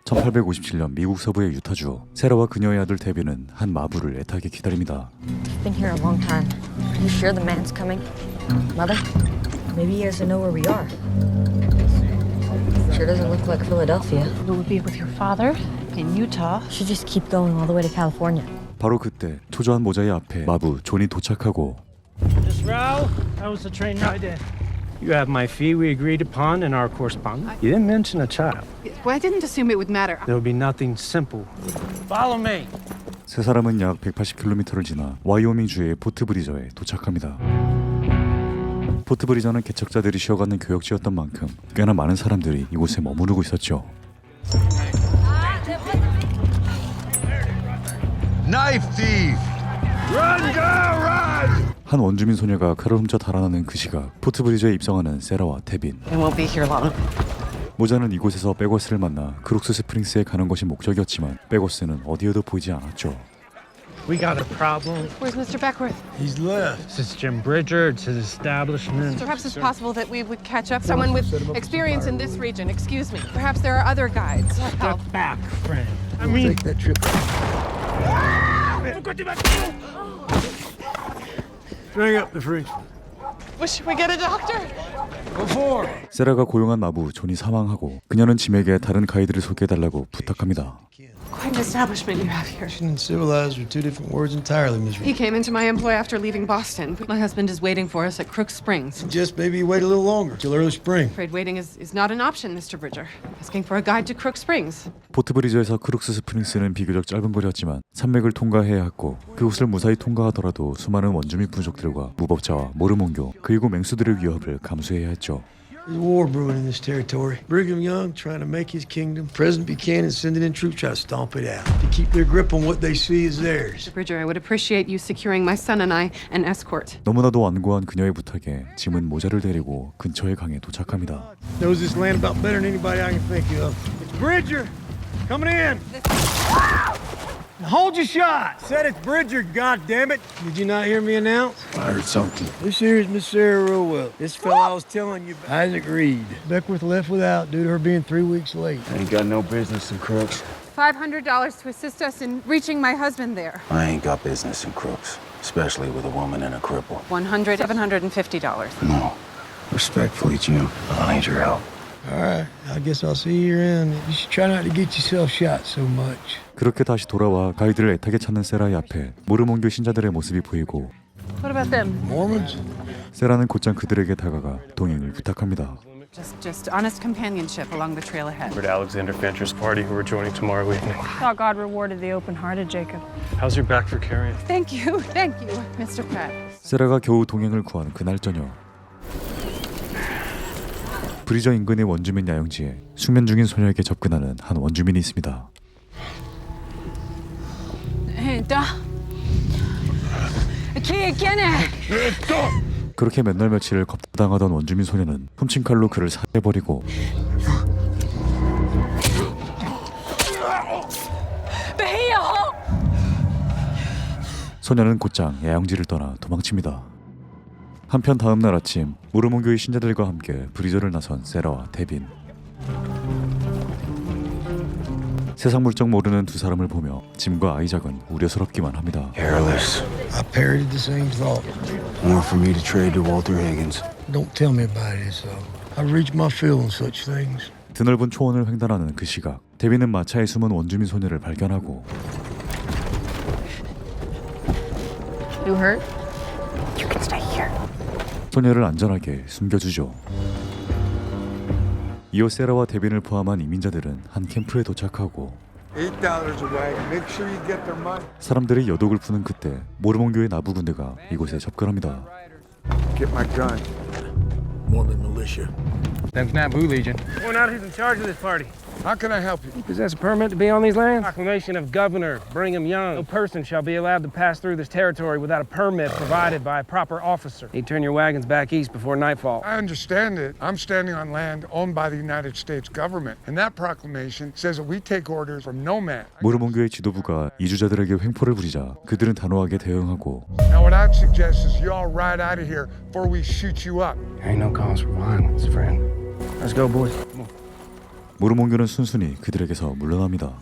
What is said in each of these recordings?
1857년 미국 서부의 유타주, 세라와 그녀의 아들 데비는 한 마부를 애타게 기다립니다. I've been here a long time. Are you sure the man's coming? Mother? Maybe he has to know where we are. Sure doesn't look like Philadelphia. It would be with your father in Utah. Should just keep going all the way to California. 바로 그때 초조한 모자의 앞에 마부 존이 도착하고 Miss Rao, how was the train ride in? You have my fee we agreed upon in our correspondence. You didn't mention a child. Well, I didn't assume it would matter. There will be nothing simple. Follow me. 세 사람은 약 180km를 지나 와이오밍 주의 포트브리저에 도착합니다. 포트브리저는 개척자들이 쉬어가는 교역지였던 만큼 꽤나 많은 사람들이 이곳에 머무르고 있었죠. Knife thief! Run, girl, run! 한 원주민 소녀가 칼을 훔쳐 달아나는 그 시각 포트브리저에 입성하는 세라와 태빈. I won't be here long. 모자는 이곳에서 백워스를 만나 크룩스 스프링스에 가는 것이 목적이었지만 백워스는 어디에도 보이지 않았죠. We got a problem. Where's Mr. Beckworth? He's left. This is Jim Bridger. It's his establishment. Perhaps it's possible that we would catch up. Someone with experience in this region. Excuse me. Perhaps there are other guides. Help. Step back, friend. I mean, Take that trip. Bring up the fridge. Well, should we get a doctor? Before. 세라가 고용한 마부 존이 사망하고 그녀는 짐에게 다른 가이드를 소개해달라고 부탁합니다. Quite an establishment you have here. And civilized are two different words entirely, Miss He Reed. came into my employ after leaving Boston. My husband is waiting for us at Crook Springs. Just maybe wait a little longer till early spring. Afraid waiting is not an option, Mr. Bridger. Asking for a guide to Crook Springs. 포트브리저에서 크룩스 스프링스는 비교적 짧은 거리였지만 산맥을 통과해야 했고 그곳을 무사히 통과하더라도 수많은 원주민 부족들과 무법자와 모르몬교 그리고 맹수들의 위협을 감수해야 했죠. There's war brewing in this territory. Brigham Young trying to make his kingdom. President Buchanan sending in troops try to stomp it out. To keep their grip on what they see as theirs. Mr. Bridger, I would appreciate you securing my son and I an escort. 너무나도 완고한 그녀의 부탁에 짐은 모자를 데리고 근처의 강에 도착합니다. Knows this land about better than anybody I can think of. It's Bridger! Coming in! Hold your shot! Said it's Bridger, goddammit! Did you not hear me announce? I heard something. This here is Miss Sarah Rowell. This fellow I was telling you about. Isaac Reed. Beckworth left without due to her being 3 weeks late. I ain't got no business in Crooks. $500 to assist us in reaching my husband there. I ain't got business in Crooks, especially with a woman and a cripple. $750. No. Respectfully, Jim, I need your help. All right, I guess I'll see you around. You should try not to get yourself shot so much. 그렇게 다시 돌아와 가이드를 애타게 찾는 세라의 앞에 모르몬교 신자들의 모습이 보이고 What about them? Mormons? 세라는 곧장 그들에게 다가가 동행을 부탁합니다. Just honest companionship along the trail ahead. We're at Alexander Fancher's party, who we're joining tomorrow evening. Thought God rewarded the open-hearted, Jacob. How's your back for carrying? Thank you, Mr. Pratt. 세라가 겨우 동행을 구한 그날 저녁 브리저 인근의 원주민 야영지에 숙면 중인 소녀에게 접근하는 한 원주민이 있습니다. 그렇게 몇 날 며칠을 겁당하던 원주민 소녀는 훔친 칼로 그를 살해버리고 소녀는 곧장 야영지를 떠나 도망칩니다. 한편 다음 날 아침 모르몬교의 신자들과 함께 브리저를 나선 세라와 데빈. 세상 물정 모르는 두 사람을 보며 짐과 아이작은 우려스럽기만 합니다. Careless. I parroted the same thought. More for me to trade to Walter Higgins. Don't tell me about it, so I reach my fill in such things. 드넓은 초원을 횡단하는 그 시각 데빈은 마차에 숨은 원주민 소녀를 발견하고 You hurt? 소녀를 안전하게 숨겨주죠. 이어 세라와 데빈을 포함한 이민자들은 한 캠프에 도착하고 $8 a wagon. Make sure you get their money. 사람들이 여독을 푸는 그때 모르몬교의 나부 군대가 이곳에 접근합니다. Get my gun. Mormon militia. Them's Naboo Legion. Point out who's in charge of this party. How can I help you? You possess a permit to be on these lands? Proclamation of Governor Brigham Young. No person shall be allowed to pass through this territory without a permit provided by a proper officer. You turn your wagons back east before nightfall. I understand it. I'm standing on land owned by the United States government, and that proclamation says that we take orders from no man. 모르몬교의 지도부가 이주자들에게 횡포를 부리자 그들은 단호하게 대응하고 Now, what I'd suggest is you all ride out of here before we shoot you up. Ain't no cause for violence, friend. Let's go, boys. Come on. 모르몽교는 순순히 그들에게서 물러납니다.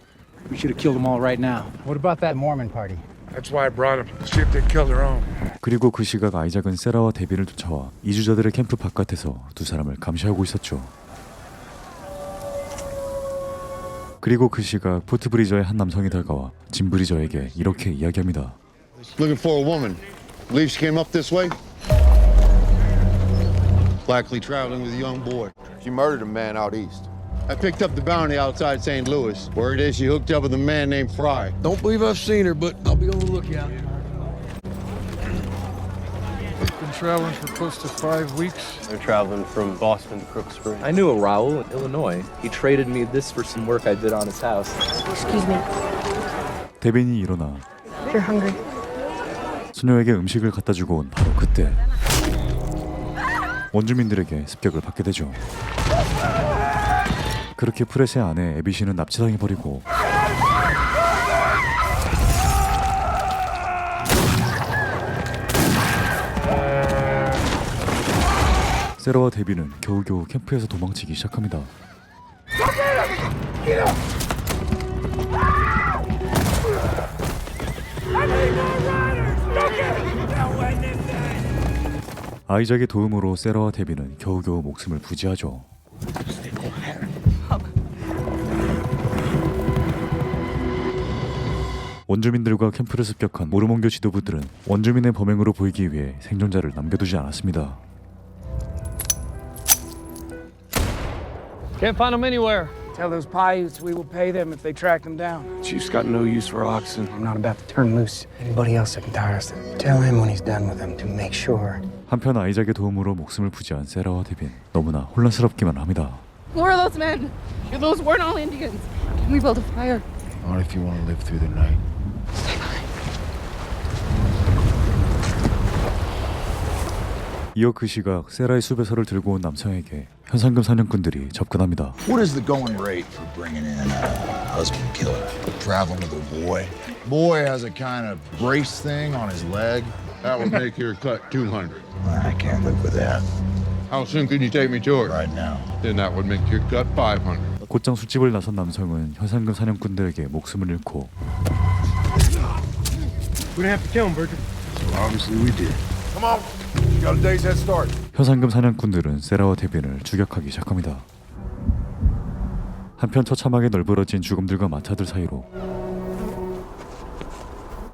We should have killed them all right now. What about that Mormon party? That's why I brought them. See if they kill their own. 그리고 그 시각 아이작은 세라와 데빈을 쫓아와 이주자들의 캠프 바깥에서 두 사람을 감시하고 있었죠. 그리고 그 시각 포트 브리저의 한 남성이 다가와 짐 브리저에게 이렇게 이야기합니다. Looking for a woman. Believe she came up this way. Likely traveling with a young boy. She murdered a man out east. I picked up the bounty outside St. Louis. Word is she hooked up with a man named Fry. Don't believe I've seen her, but I'll be on the lookout. Been traveling for close to 5 weeks. They're traveling from Boston to Crooks Springs. I knew a Raul in Illinois. He traded me this for some work I did on his house. Excuse me. 데빈이 일어나 If you're hungry. 소녀에게 음식을 갖다 주고 온 바로 그때 원주민들에게 습격을 받게 되죠. 그렇게 프렛의 아내 에비시는 납치당해버리고 세라와 데비는 겨우겨우 캠프에서 도망치기 시작합니다. 아이작의 도움으로 세라와 데비는 겨우겨우 목숨을 부지하죠. 원주민들과 캠프를 습격한 모르몽교 지도부들은 원주민의 범행으로 보이기 위해 생존자를 남겨두지 않았습니다. Can't find them anywhere. Tell those Paiutes we will pay them if they track them down. Chief's got no use for oxen. I'm not about to turn loose anybody else that can tire us. Tell him when he's done with them to make sure. 한편 아이작의 도움으로 목숨을 부지한 세라와 데빈 너무나 혼란스럽기만 합니다. Who are those men? Those weren't all Indians. Can we build a fire? Not if you want to live through the night. 이어 그 시각 세라의 수배서를 들고 온 남성에게 현상금 사냥꾼들이 접근합니다. What is the going rate for bringing in a husband killer? Traveling with a boy? Boy has a kind of brace thing on his leg. That would make your cut 200. I can't live with that How soon can you take me to it? right now. Then that would make your cut 500. 곧장 술집을 나선 남성은 현상금 사냥꾼들에게 목숨을 잃고 We didn't have to kill him, Bridger. So obviously we did. Come on. You got a day's head start. 현상금 사냥꾼들은 세라와 데빈을 추격하기 시작합니다. 한편 처참하게 널브러진 죽음들과 마차들 사이로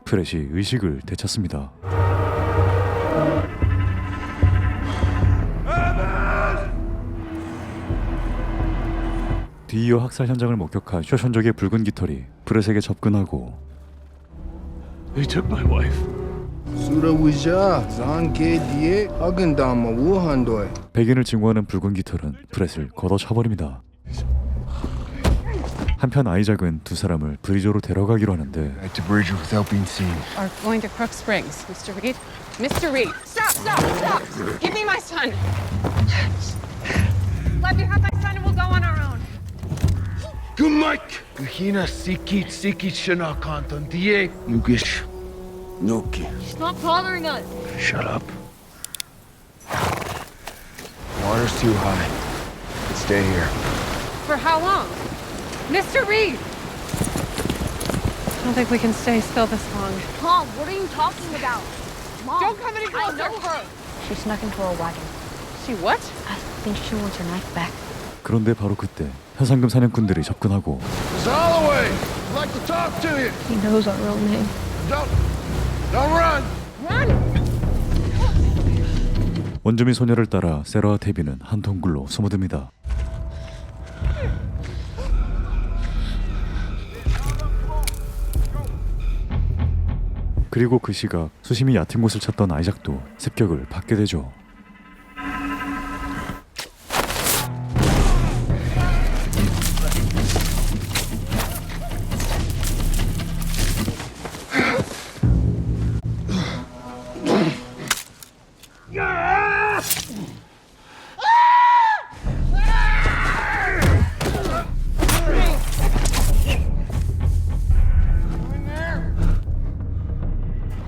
프렛이 의식을 되찾습니다. 뒤이어 학살 현장을 목격한 쇼션족의 붉은 깃털이 프렛에게 접근하고 They took my wife. 백인을 증오하는 붉은 깃털은 프렛을 걷어차버립니다. 한편 아이작은 두 사람을 브리저로 데려가기로 하는데 Back to Bridger without being seen. Are going to Crooks Springs. Mr. Reed? Mr. Reed! Stop! Stop! Stop! Give me my son! Let me have my son and we'll go on our own. Good Mike! Hina sikit shana kanton die. Nukish. Nuki. Stop bothering us. Shut up. Water's too high. Let's stay here. For how long? Mr. Reed! I don't think we can stay still this long. Mom, what are you talking about? Mom, Don't come any closer! I know her. She snuck into our wagon. She what? I think she wants her knife back. 그런데 바로 그때 현상금 사냥꾼들이 접근하고 Miss Holloway! I'd like to talk to you! He knows our real name. Don't run! Run! 원주민 소녀를 따라 세라와 데비는 한 동굴로 숨어듭니다. 그리고 그 시각 수심이 얕은 곳을 찾던 아이작도 습격을 받게 되죠.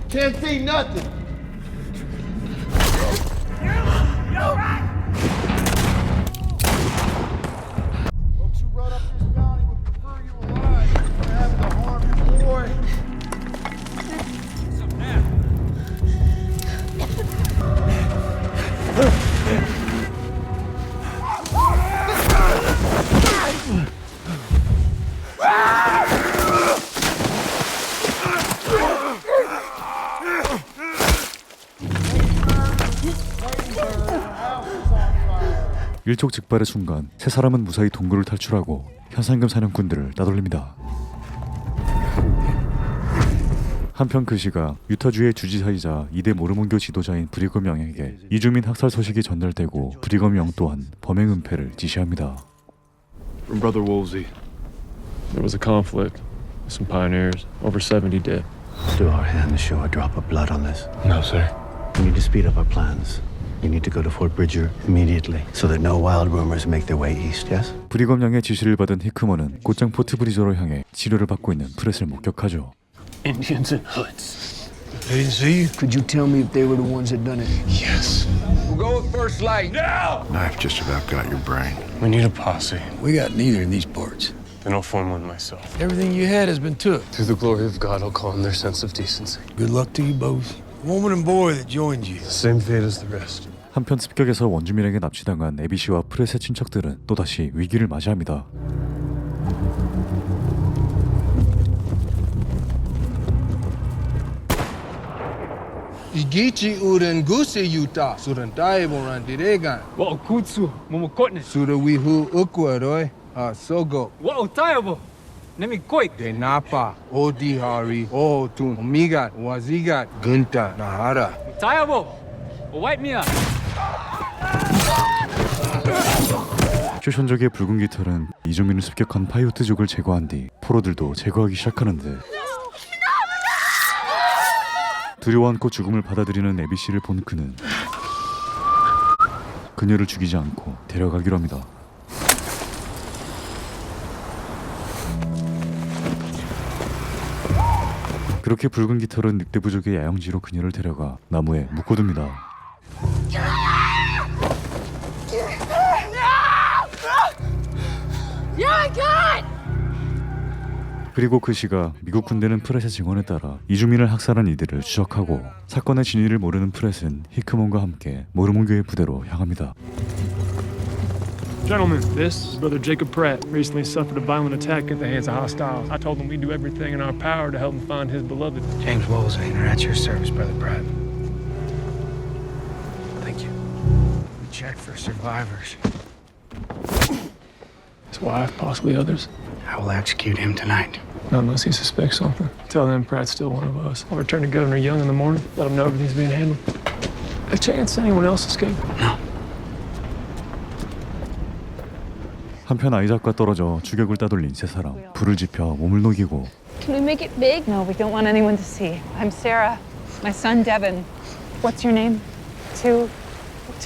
Can't see nothing! 일촉즉발의 순간 세 사람은 무사히 동굴을 탈출하고 현상금 사냥꾼들을 따돌립니다. 한편 그 시가 유타주의 주지사이자 2대 모르몬교 지도자인 브리검 영에게 이주민 학살 소식이 전달되고 브리검 영 또한 범행 은폐를 지시합니다. From Brother Woolsey. There was a conflict with some pioneers. Over 70 dead. Do our hands show a drop of blood on this? No, sir. We need to speed up our plans. You need to go to Fort Bridger immediately so that no wild rumors make their way east, yes? 브리검 영의 지시를 받은 히크먼은 곧장 포트 브리저로 향해 치료를 받고 있는 프렛을 목격하죠. Indians in hoods. They didn't see you? Could you tell me if they were the ones that done it? Yes. We'll go with first light. Now! Knife just about got your brain. We need a posse. We got neither in these parts. Then I'll form one myself. Everything you had has been took. Through the glory of God, I'll call in their sense of decency. Good luck to you both. Woman and boy that joined you. Same fate as the rest. 한편 습격에서 원주민에게 납치당한 에비 씨와 프렛의 친척들은 또다시 위기를 맞이합니다. Igichi uren gusi yuta. Suran taibo ran diregan. Wa kutsu, momokotne. Sura wihu ukwaroi. Sogo. Wa tayabo. Nemi koik. De napa. Odihari. Otun. Omigat. Wazigat. Gunta. Nahara. Tayabo. Wipe me up. 쇼션족의 붉은 깃털은 이주민을 습격한 파이오트족을 제거한 뒤 포로들도 제거하기 시작하는데 두려워 안고 죽음을 받아들이는 에비 씨를 본 그는 그녀를 죽이지 않고 데려가기로 합니다. 그렇게 붉은 깃털은 늑대 부족의 야영지로 그녀를 데려가 나무에 묶어둡니다. 그리고 그 시가 미국 군대는 프렛의 증언에 따라 이주민을 학살한 이들을 추적하고 사건의 진위를 모르는 프렛은 히크몬과 함께 모르몬교의 부대로 향합니다. Gentlemen, this is Brother Jacob Pratt. Recently suffered a violent attack at the hands of hostiles. I told him we'd do everything in our power to help him find his beloved. James Woolsey, at your service, Brother Pratt. Thank you. We checked for survivors. His wife, possibly others. I will execute him tonight. Not unless he suspects something. Tell them Pratt's still one of us. I'll return to Governor Young in the morning. Let him know everything's being handled. A chance anyone else escape? No. 한편 아이작과 떨어져 주격을 따돌린 세 사람 불을 지펴 몸을 녹이고 Can we make it big? No, we don't want anyone to see. I'm Sarah. My son Devin. What's your name? Two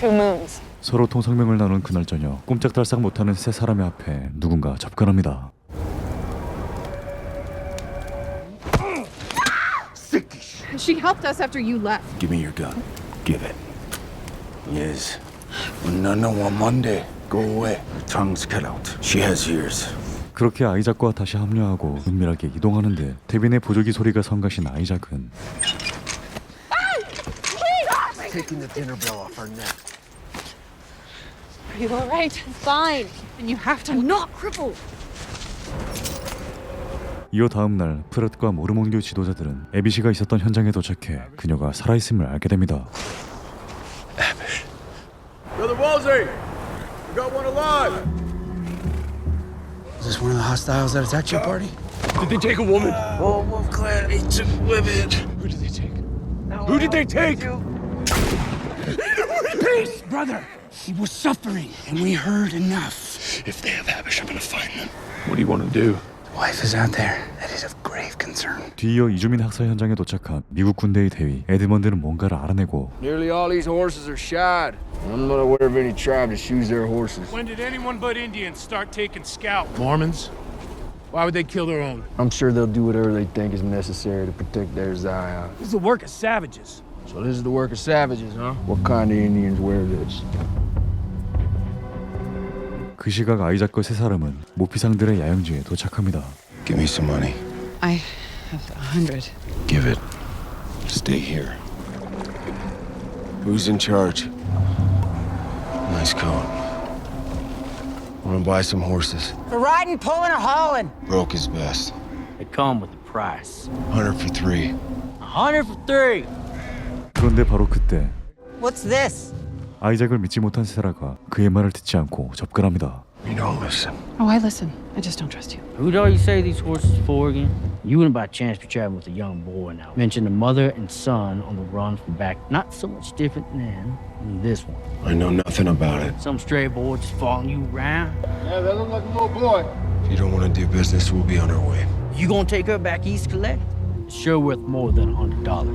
moons. 서로 통성명을 나눈 그날 저녁 꼼짝달싹 못하는 세 사람의 앞에 누군가 접근합니다. She helped us after you left. Give me your gun. Give it. Yes. No, on Monday. Go away. Her tongue's cut out. She has ears. 그렇게 아이작과 다시 합류하고 은밀하게 이동하는데 데빈의 보조기 소리가 성가신 아이작은 Taking the dinner bell off her neck. Are you all right? Fine. And you have to not cripple. 이어 다음 날 프렛과 모르몬교 지도자들은 에비시가 있었던 현장에 도착해 그녀가 살아있음을 알게 됩니다. Brother Woolsey, we got one alive. Is this one of the hostiles that attacked your party? Did they take a woman? Oh, Wolf Clan, he took women. Who did they take? Who did they take? Peace, brother. He was suffering, and we heard enough. If they have Habish, I'm gonna find them. What do you want to do? Wife is out there. That is of grave concern. 뒤이어 이주민 학살 현장에 도착한 미국 군대의 대위 에드먼드는 뭔가를 알아내고 Nearly all these horses are shod. I'm not aware of any tribe that shoes their horses. When did anyone but Indians start taking scalps? Mormons? Why would they kill their own? I'm sure they'll do whatever they think is necessary to protect their Zion. This is the work of savages. So this is the work of savages, huh? What kind of Indians wear this? 그 시각 아이작과 세 사람은 모피상들의 야영지에 도착합니다. Give me some money. I have 100. Give it. Stay here. Who's in charge? Nice coat. Want to buy some horses? For riding, pulling, or hauling. Broke his best. They come with the price. 100 for 3. 100 for 3. 그런데 바로 그때 What's this? 아이작을 믿지 못한 세라가 그의 말을 듣지 않고 접근합니다. You don't listen. Oh, I listen. I just don't trust you. Who do you say these horses for again? You wouldn't by chance be traveling with a young boy now. Mention the mother and son on the run from back. Not so much different than this one. I know nothing about it. Some stray boy just following you around. Yeah, that look like a little boy. If you don't want to do business, we'll be on our way. You gonna take her back east, collect? Sure worth more than $100.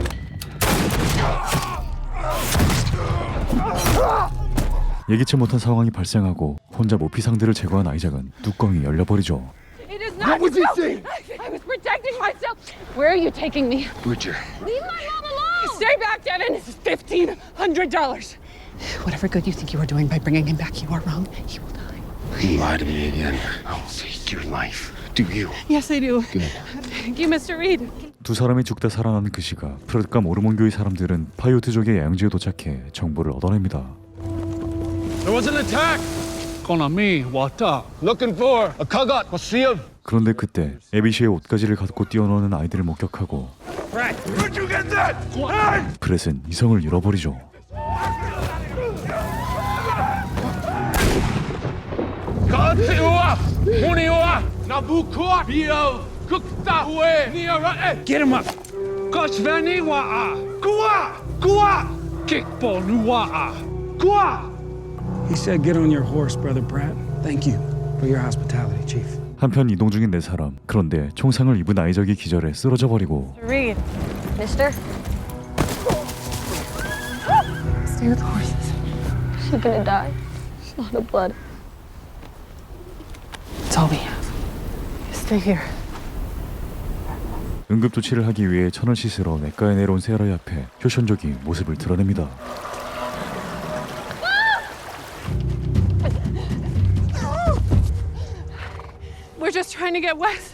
예기치 못한 상황이 발생하고 혼자 모피 상대를 제거한 아이작은 뚜껑이 열려버리죠. It is not was he true. saying? I was protecting myself. Where are you taking me? Butcher. Leave my mom alone. Stay back, Devin. This is $1,500. Whatever good you think you are doing by bringing him back, you are wrong. He will die. You lie to me again. I'll take your life. Do you? Yes, I do. Good. Thank you, Mr. Reed. 두 사람이 죽다 살아나는 그 시각 프렛과 모르몬교의 사람들은 파이오트족의 야영지에 도착해 정보를 얻어냅니다. There was an attack. Konami, what up? Looking for a kagat. What's him? 그런데 그때 에비시의 옷가지를 갖고 뛰어노는 아이들을 목격하고 Where'd you get that? 프렛은 이성을 잃어버리죠. Get him up. Kochvani wa'a. Gua! Gua! Kickball nuwa'a. Gua! He said get on your horse, Brother Pratt. Thank you for your hospitality, Chief. 한편 이동 중인 네 사람. 그런데 총상을 입은 아이작이 기절해 쓰러져 버리고 Reed. Mister? Stay with the horses. She's gonna die. She's a lot of blood. It's all we have. Stay here. 응급조치를 하기 위해 천을 씻으러 내과에 내려온 세라의 앞에 효션족이 모습을 드러냅니다. We're just trying to get Wes.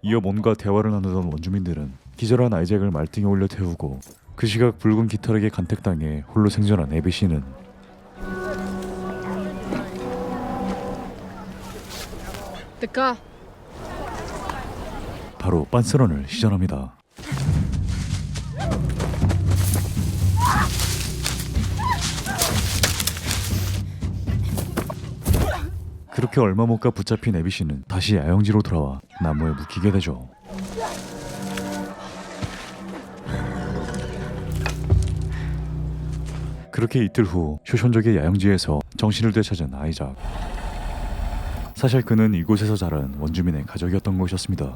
이어 몸과 대화를 나누던 원주민들은 기절한 아이작을 말등에 올려 태우고 그 시각 붉은 깃털에게 간택당해 홀로 생존한 에비 씨는 The 바로 빤스런을 시전합니다. 그렇게 얼마 못 가 붙잡힌 에비 씨는 다시 야영지로 돌아와 나무에 묵히게 되죠. 그렇게 이틀 후 쇼션족의 야영지에서 정신을 되찾은 아이작. 사실 그는 이곳에서 자란 원주민의 가족이었던 것이었습니다.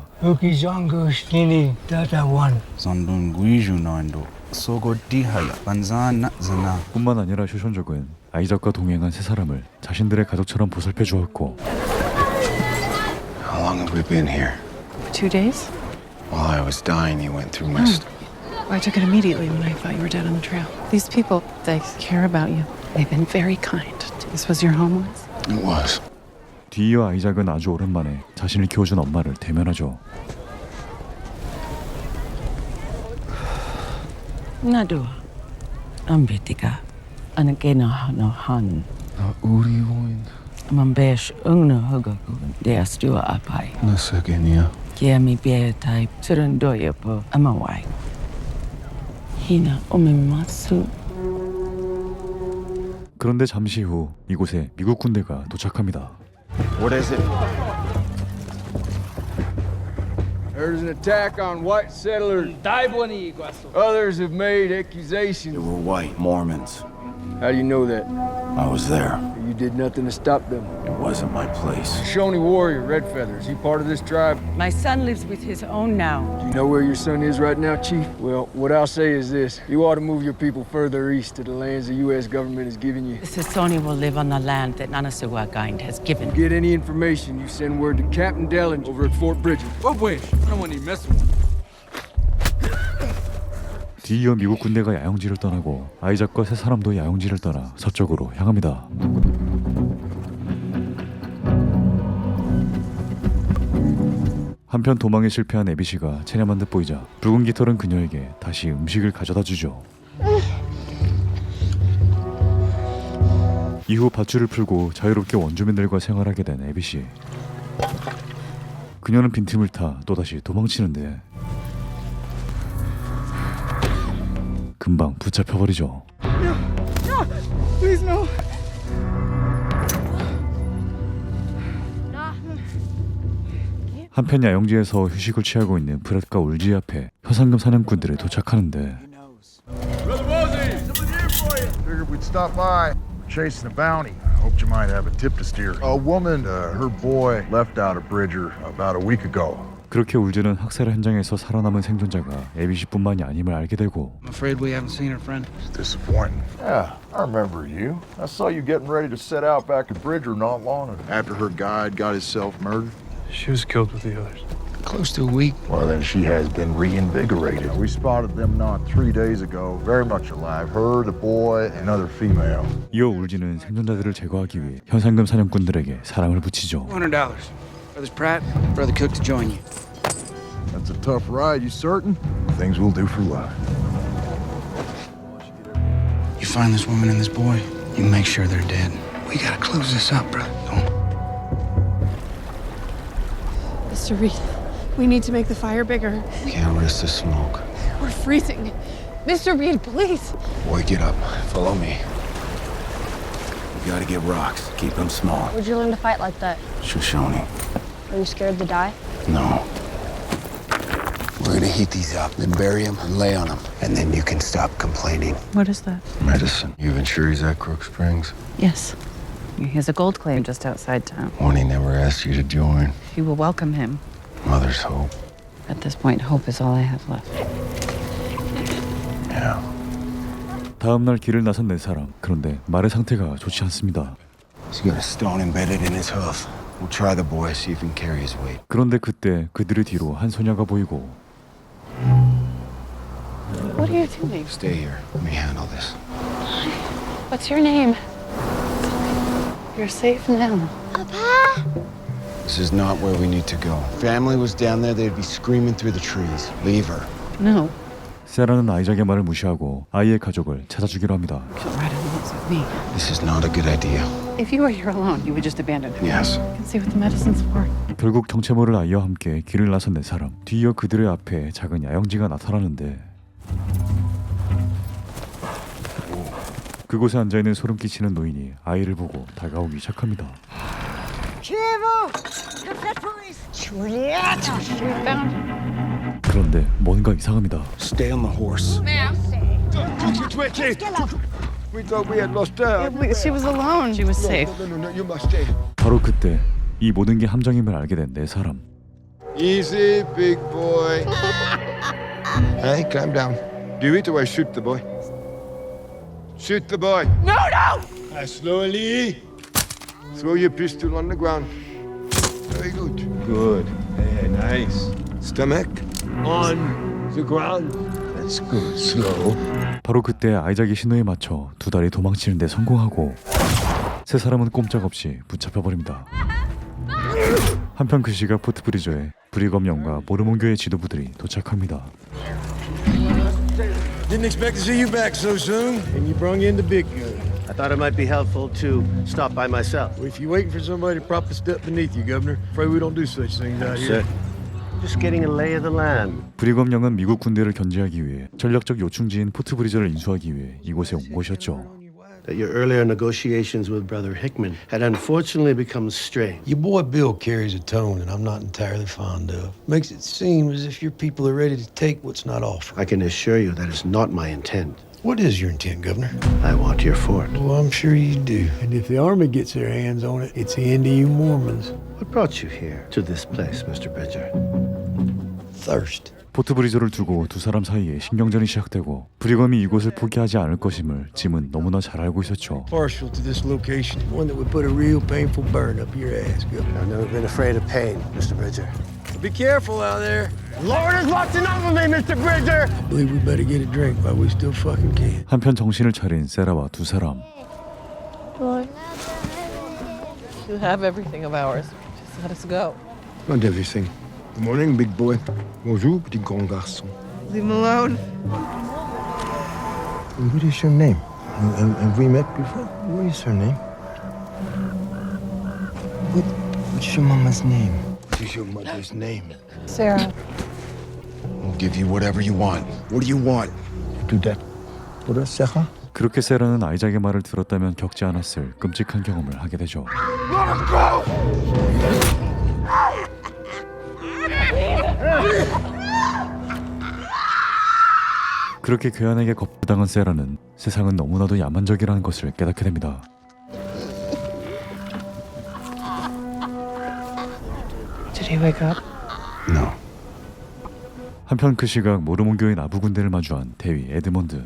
뿐만 아니라 쇼션족은 아이작과 동행한 세 사람을 자신들의 가족처럼 보살펴 주었고 How long have we been here? 2 days? While I was dying, you went through my stuff. I took it immediately when I thought you were dead on the trail. These people, they care about you. They've been very kind. This was your home once? It was. 뒤이어 아이작은 아주 오랜만에 자신을 키워준 엄마를 대면하죠. 나도 안 비티가 안게나 노한 우리 오인. 만베시 응나 허가고 데스티와 아파이 나서게니야. 게미 베타입 트런도여버 아마와이 히나 오미마수. 그런데 잠시 후 이곳에 미국 군대가 도착합니다. What is it? There's an attack on white settlers. Others have made accusations. They were white Mormons. How do you know that? I was there. You did nothing to stop them. It wasn't my place. Shawnee warrior, Red Feather. Is he part of this tribe? My son lives with his own now. Do you know where your son is right now, Chief? Well, what I'll say is this. You ought to move your people further east to the lands the U.S. government has given you. The Sasoni will live on the land that Nanasuwagain has given. Get any information, you send word to Captain Dellen over at Fort Bridger. Wait, I don't want any messing with him. 뒤이어 미국 군대가 야영지를 떠나고 아이작과 세 사람도 야영지를 떠나 서쪽으로 향합니다. 한편 도망에 실패한 에비 씨가 체념한 듯 보이자 붉은 깃털은 그녀에게 다시 음식을 가져다 주죠. 이후 밧줄을 풀고 자유롭게 원주민들과 생활하게 된 에비 씨. 그녀는 빈틈을 타 또다시 도망치는데 그 금방 붙잡혀버리죠. No! Please, no! 한편 야영지에서 휴식을 취하고 있는 브렛과 울지 앞에 현상금 사냥꾼들이 도착하는데 Figured we'd stop by. We're chasing a bounty. Hoped you might have a tip to steer. A woman, her boy, left out of Bridger about a week ago. 그렇게 울지는 학살 현장에서 살아남은 생존자가 에비시뿐만이 아님을 알게 되고 I'm afraid we haven't seen her friend. It's disappointing. Yeah, I remember you. I saw you getting ready to set out back at Bridger not long ago. After her guide got himself murdered. She was killed with the others. Close to a week. Well, then she has been reinvigorated. We spotted them not 3 days ago, very much alive. Her, the boy, another female. 이어 울지는 생존자들을 제거하기 위해 현상금 사냥꾼들에게 사랑을 붙이죠. $200. Brothers Pratt, Brother Cook to join you. That's a tough ride, you certain? Things we'll do for love. You find this woman and this boy, you make sure they're dead. We gotta close this up, brother. Mr. Reed, we need to make the fire bigger. Can't risk the smoke. We're freezing. Mr. Reed, please. Boy, get up. Follow me. We gotta get rocks. Keep them small. Where'd you learn to fight like that? Shoshone. Are you scared to die? No. We're gonna heat these up, then bury them and lay on them. And then you can stop complaining. What is that? Medicine. You even sure he's at Crook Springs? Yes. He has a gold claim just outside town. One he never asked you to join. You will welcome him. Mother's hope. At this point, hope is all I have left. Yeah. 다음 날 길을 나선 네 사람. 그런데 말의 상태가 좋지 않습니다. He's got a stone embedded in his hoof. We'll try the boy, see if he can carry his weight. 그런데 그때 그들의 뒤로 한 소녀가 보이고 What are you doing? Stay here. Let me handle this. What's your name? You're safe now. This is not where we need to go. If family was down there, they'd be screaming through the trees. Leave her. No. 세라는 아이작의 말을 무시하고 아이의 가족을 찾아주기로 합니다. Right on the woods with me. This is not a good idea. If you were here alone, you would just abandon him. Yes. You can see what the medicine's for. 결국 정체 모를 아이와 함께 길을 나선 네 사람. 뒤이어 그들의 앞에 작은 야영지가 나타나는데 그곳에 앉아있는 소름 끼치는 노인이 아이를 보고 다가오기 시작합니다. 그런데 뭔가 이상합니다. Stay on the horse. We thought we had lost her. She was alone. She was safe. No, you must stay. 바로 그때 이 모든 게 함정임을 알게 된 네 사람. Easy, big boy. Hey, calm down. Do it or I shoot the boy. Shoot the boy. No, no! Slowly. Throw your pistol on the ground. Very good. Good. Hey, nice. Stomach on the ground. That's good. Slow. 바로 그때 아이작의 신호에 맞춰 두 달이 도망치는 데 성공하고 세 사람은 꼼짝없이 붙잡혀버립니다. 한편 그 시각 포트브리저에 브리검령과 모르몬교의 지도부들이 도착합니다. Didn't expect to see you back so soon, and you brung in the big gun. I thought it might be helpful to stop by myself. Well, if you're waiting for somebody to prop a step beneath you, Governor, afraid we don't do such things out here. Just getting a lay of the land. 브리검령은 미국 군대를 견제하기 위해 전략적 요충지인 포트브리저를 인수하기 위해 이곳에 온 것이었죠. That your earlier negotiations with Brother Hickman had unfortunately become strained. Your boy Bill carries a tone that I'm not entirely fond of. Makes it seem as if your people are ready to take what's not offered. I can assure you that is not my intent. What is your intent, Governor? I want your fort. Well, I'm sure you do. And if the Army gets their hands on it, it's the end of you Mormons. What brought you here to this place, Mr. Bridger? Thirst. 포트브리저를 두고 두 사람 사이에 신경전이 시작되고 브리검이 이곳을 포기하지 않을 것임을 짐은 너무나 잘 알고 있었죠. Partial to this location, one that would put a real painful burn up your ass, Governor. I've never been afraid of pain, Mr. Bridger. Be careful out there. Lord is watching over me, Mr. Bridger! I believe we better get a drink while we still fucking can. 한편 정신을 차린 세라와 두 사람. You have everything of ours. Just let us go. Not everything. Good morning, big boy. Bonjour, petit grand garçon. Leave him alone. What is your name? Have we met before? What is her name? What's your mama's name? What is your mother's name? Sarah. We'll give you whatever you want. What do you want? Do that. 그렇게 세라는 아이작의 말을 들었다면 겪지 않았을 끔찍한 경험을 하게 되죠. 그렇게 괴한에게 겁당한 세라는 세상은 너무나도 야만적이라는 것을 깨닫게 됩니다. Did he wake up? No. 한편 그 시각 모르몬교의 나부 군대를 마주한 대위 에드먼드.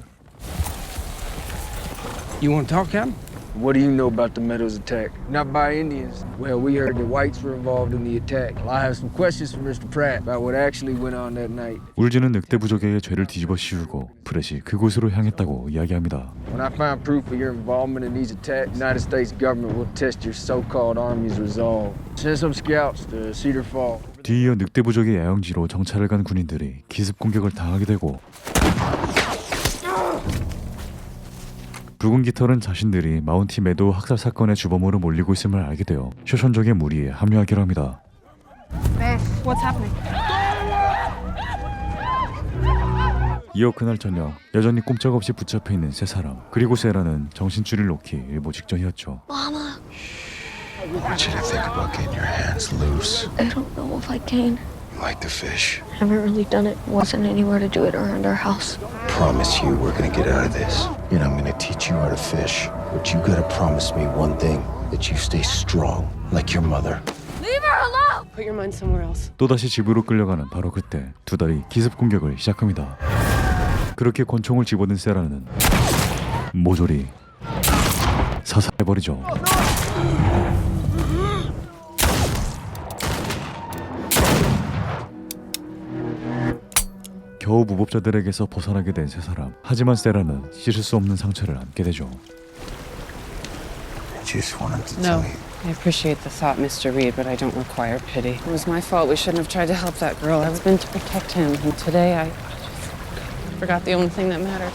You want to talk, Captain? What do you know about the Meadows attack? Not by Indians. Well, we heard the whites were involved in the attack. Well, I have some questions for Mr. Pratt about what actually went on that night. 울지는 늑대 부족에게 죄를 뒤집어 씌우고 프렛이 그곳으로 향했다고 이야기합니다. When I find proof of your involvement in these attacks, the United States government will test your so-called army's resolve. Send some scouts to Cedar Fall. 뒤이어 늑대 부족의 야영지로 정찰을 간 군인들이 기습 공격을 당하게 되고 붉은 깃털은 자신들이 마운티 매도우 학살 사건의 주범으로 몰리고 있음을 알게 되어 쇼션족의 무리에 합류하기로 합니다. Beth, what's happening? 이어 그날 저녁 여전히 꼼짝없이 붙잡혀 있는 세 사람, 그리고 세라는 정신줄을 놓기 일보 직전이었죠. Mama, I want you to think about getting your hands loose. I don't know if I can. You like to fish. I haven't really done it. Wasn't anywhere to do it around our house. Promise you we're gonna get out of this. And I'm gonna teach you how to fish. But you gotta promise me one thing, that you stay strong, like your mother. Leave her alone! Put your mind somewhere else. 또다시 집으로 끌려가는 바로 그때 두 달이 기습 공격을 시작합니다. 그렇게 권총을 집어든 세라는 모조리 사살해버리죠. 겨우 무법자들에게서 벗어나게 된 세 사람. 하지만 세라는 씻을 수 없는 상처를 안게 되죠. I just wanted to No. tell you. I appreciate the thought, Mr. Reed, but I don't require pity. It was my fault. We shouldn't have tried to help that girl. I was meant to protect him, and today I just forgot the only thing that mattered.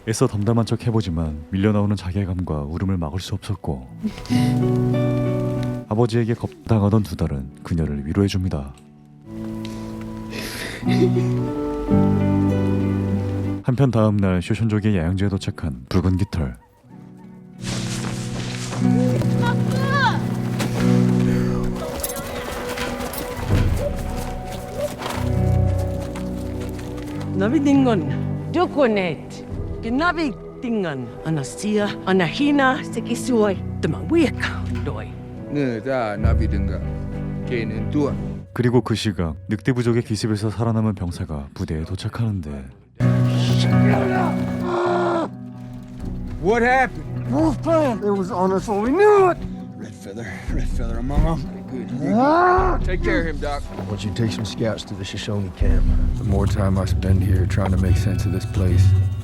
애써 담담한 척 해보지만 밀려나오는 자괴감과 울음을 막을 수 없었고 아버지에게 겁당하던 두 달은 그녀를 위로해줍니다. 한편 다음날 쇼션족의 야영지에 도착한 붉은 깃털. Nabi dingon, dukonet, ginabi dingon, anasia, anahina, sekisuay, tamawika, doy. 다 나비든가 걔는 또 그리고 그 시각 늑대 부족의 기습에서 살아남은 병사가 부대에 도착하는데 What happened? Wolf plan. It was on us when we knew it. Red feather among them. Good. Take care of him, Doc. I want you to take some scouts to the Shoshone camp. The more time I spend here trying to make sense of this place,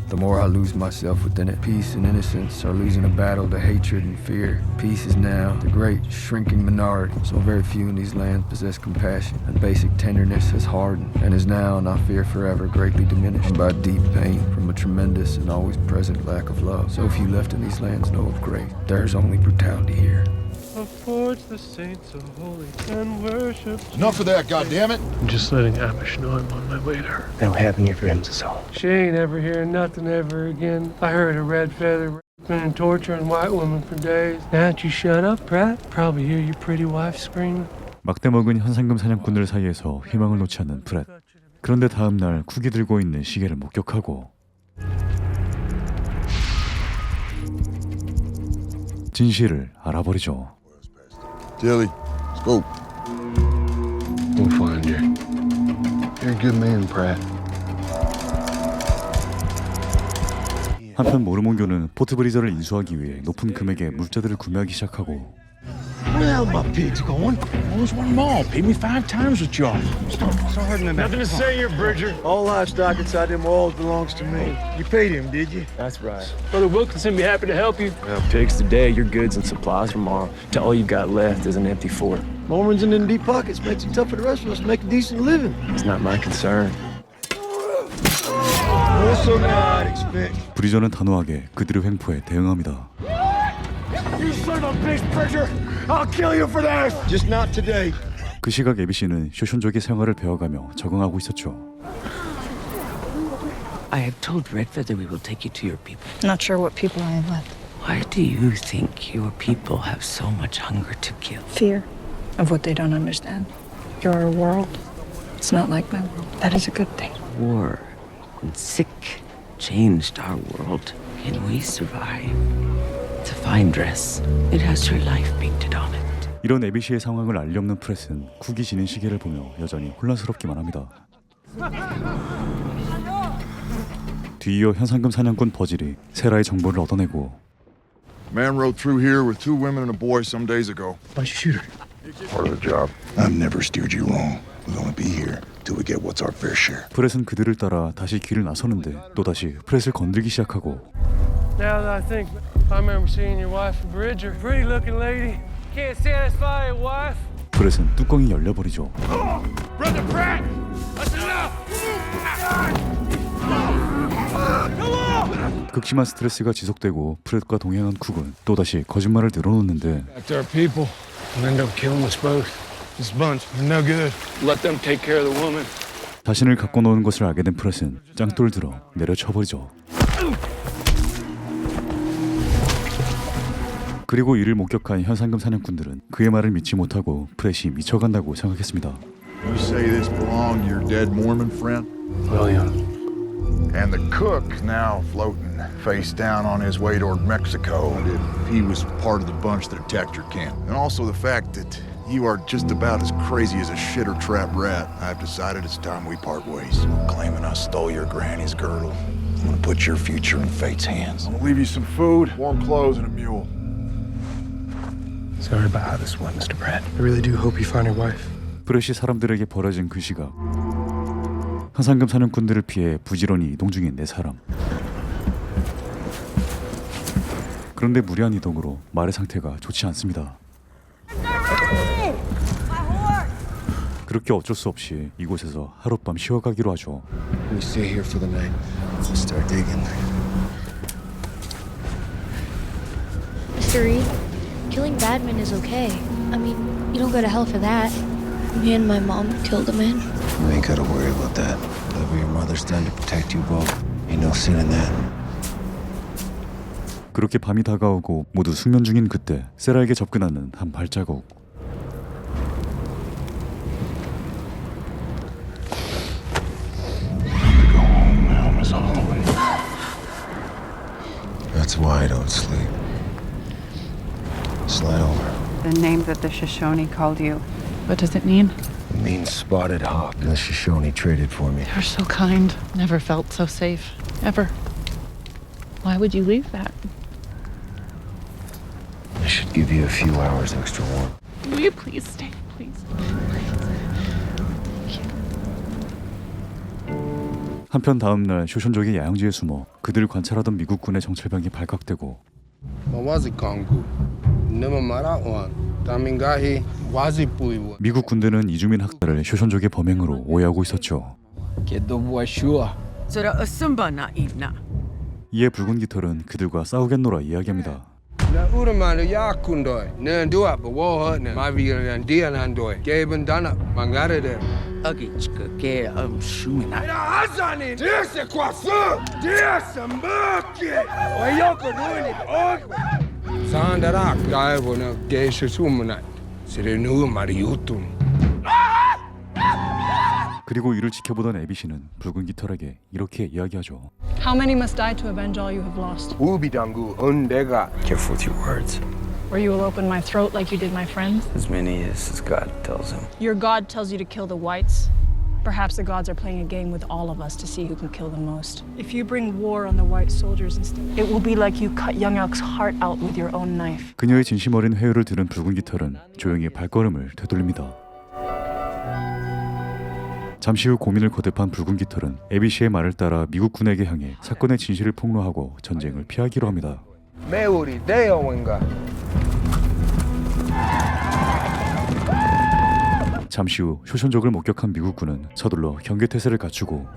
the more I lose myself within it. Peace and innocence are losing a battle to hatred and fear. Peace is now the great shrinking minority. So very few in these lands possess compassion, and basic tenderness has hardened and is now, and I fear forever, greatly diminished by deep pain from a tremendous and always present lack of love. So few left in these lands know of grace. There's only brutality here. Affords the saints a holy and worship. Enough of that, goddammit! I'm just letting Amish know I'm on my way to her. They don't have any of your hymns at all. She ain't ever hearing nothing ever again. I heard a red feather raping and torturing white women for days. Now don't you shut up, Pratt. Probably hear your pretty wife screaming. 막대 먹은 현상금 사냥꾼들 사이에서 희망을 놓지 않는 프렛. 그런데 다음날 쿡이 들고 있는 시계를 목격하고 진실을 알아버리죠. Tilly, scope. We'll find you. You're a good man, Pratt. 한편 모르몬교는 포트 브리저를 인수하기 위해 높은 금액의 물자들을 구매하기 시작하고 Where the hell my pigs going? I was one of them all. Paid me 5 times what you offered. Start hurting them. Nothing to say here, Bridger. All livestock inside them walls belongs to me. You paid him, did you? That's right. Brother Wilkinson be happy to help you. Well, pigs today, your goods and supplies tomorrow. To all you've got left is an empty fort. Mormons in them deep pockets makes it tough for the rest of us to make a decent living. It's not my concern. Also, I'd expect. 브리저는 단호하게 그들의 횡포에 대응합니다. You son of a bitch, Bridger! I'll kill you for this! Just not today. 그 시각 에비씨는 쇼션족의 생활을 배워가며 적응하고 있었죠. I have told Redfeather we will take you to your people. Not sure what people I am with. Why do you think your people have so much hunger to kill? Fear of what they don't understand. Your world, it's not like my world. That is a good thing. War and sick changed our world. Can we survive? It's a fine dress. It has her life painted on it. 이런 에비시의 상황을 알리 없는 프렛은 쿡이 지닌 시계를 보며 여전히 혼란스럽기만 합니다. 뒤이어 현상금 사냥꾼 버질이 세라의 정보를 얻어내고 Man rode through here with 2 women and a boy some days ago. Why'd you shoot her? Part of the job. I've never steered you wrong. We're gonna be here till we get what's our fair share. 프렛은 그들을 따라 다시 길을 나서는데 또다시 프렛을 건들기 시작하고 Now that I think, I remember seeing your wife in Bridger. Pretty looking lady. Can't satisfy your wife. 프렛은 뚜껑이 열려버리죠. Brother Pratt! That's enough! 극심한 스트레스가 지속되고 프렛과 동행한 쿡은 또다시 거짓말을 늘어놓는데 Back to our people. We'll end up killing us both. This bunch is no good. Let them take care of the woman. 자신을 갖고 노는 것을 알게 된 프렛은 짱돌 들어 내려쳐버리죠. 그리고 이를 목격한 현상금 사냥꾼들은 그의 말을 믿지 못하고 프렛이 미쳐간다고 생각했습니다. You say this belonged to your dead Mormon friend? William. And the cook's now floating face down on his way toward Mexico. If he was part of the bunch that attacked your camp. And also the fact that you are just about as crazy as a shit or trap rat. I've decided it's time we part ways. Claiming I stole your granny's girdle. I'm gonna put your future in fate's hands. I'm gonna leave you some food, warm clothes, and a mule. Sorry about how this went, Mr. Pratt. I really do hope you find your wife. 프렛이 사람들에게 벌어진 그 시각 현상금 사냥꾼들을 피해 부지런히 이동 중인 4사람. 그런데 무리한 이동으로 말의 상태가 좋지 않습니다. 그렇게 어쩔 수 없이 이곳에서 하룻밤 쉬어가기로 하죠. We stay here for the night. Let's start digging. Mr. Reed, killing bad men is okay. I mean, you don't go to hell for that. Me and my mom killed a man. You ain't gotta worry about that. Whatever your mother's done to protect you both, ain't no sin in that. 그렇게 밤이 다가오고 모두 숙면 중인 그때 세라에게 접근하는 한 발자국. That's why I don't sleep. Slide over. The name that the Shoshone called you. What does it mean? It means spotted hawk. The Shoshone traded for me. You're so kind. Never felt so safe. Ever. Why would you leave that? I should give you a few hours extra warmth. Will you please stay, please? 한편 다음날 쇼션족이 야영지에 숨어 그들을 관찰하던 미국군의 정찰병이 발각되고 미국 군대는 이주민 학살을 쇼션족의 범행으로 오해하고 있었죠. 이에 붉은 깃털은 그들과 싸우겠노라 이야기합니다. 그리고 이를 지켜보던 에비시는 붉은 깃털에게 이렇게 이야기하죠. How many must die to avenge all you have lost? Careful with your words. Or you will open my throat like you did my friends? As many as God tells him. Your God tells you to kill the whites. Perhaps the gods are playing a game with all of us to see who can kill the most. If you bring war on the white soldiers instead, it will be like you cut young elk's heart out with your own knife. 그녀의 진심 어린 회유를 들은 붉은 깃털은 조용히 발걸음을 되돌립니다. 잠시 후 고민을 거듭한 붉은 깃털은 에비시의 말을 따라 미국 군에게 향해 사건의 진실을 폭로하고 전쟁을 피하기로 합니다. 잠시 후 쇼션족을 목격한 미국 군은 서둘러 경계태세를 갖추고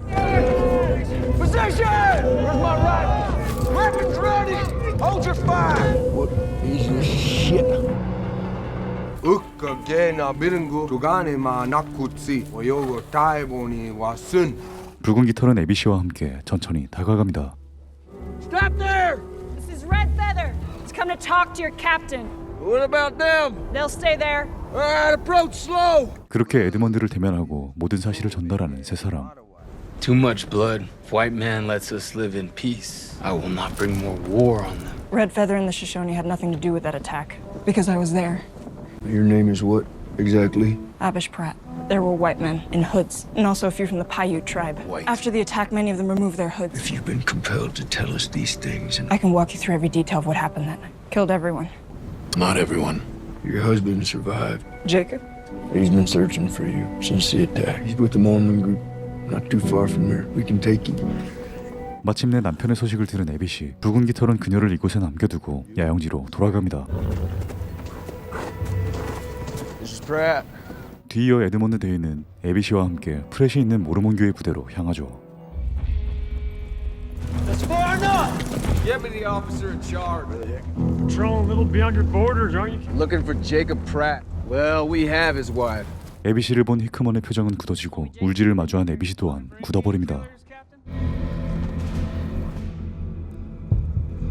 붉은 깃털은 에비 씨와 함께 천천히 다가갑니다. Stop there! This is Red Feather. It's come to talk to your captain. What about them? They'll stay there. All right, approach slow. 그렇게 에드먼드를 대면하고 모든 사실을 전달하는 세 사람. Too much blood. If white man lets us live in peace, I will not bring more war on them. Red Feather and the Shoshone had nothing to do with that attack because I was there. Your name is what, exactly? Abish Pratt. There were white men in hoods, and also a few from the Paiute tribe. After the attack, many of them removed their hoods. If you've been compelled to tell us these things, and I can walk you through every detail of what happened that night. Killed everyone. not everyone. Your husband survived. Jacob? He's been searching for you since the attack. He's with the Mormon group, not too far from here. We can take you. 마침내 남편의 소식을 들은 에비 씨, 붉은 깃털은 그녀를 이곳에 남겨두고 야영지로 돌아갑니다. This is Pratt. 뒤이어 에드먼드 데이는 에비 씨와 함께 프렛이 있는 모르몬 교회 부대로 향하죠. That's far enough. Get me the officer in charge. Patrolling a little beyond your borders, aren't you? Looking for Jacob Pratt. Well, we have his wife. 에비 씨를 본 히크먼의 표정은 굳어지고 울지를 마주한 에비 씨 또한 굳어버립니다.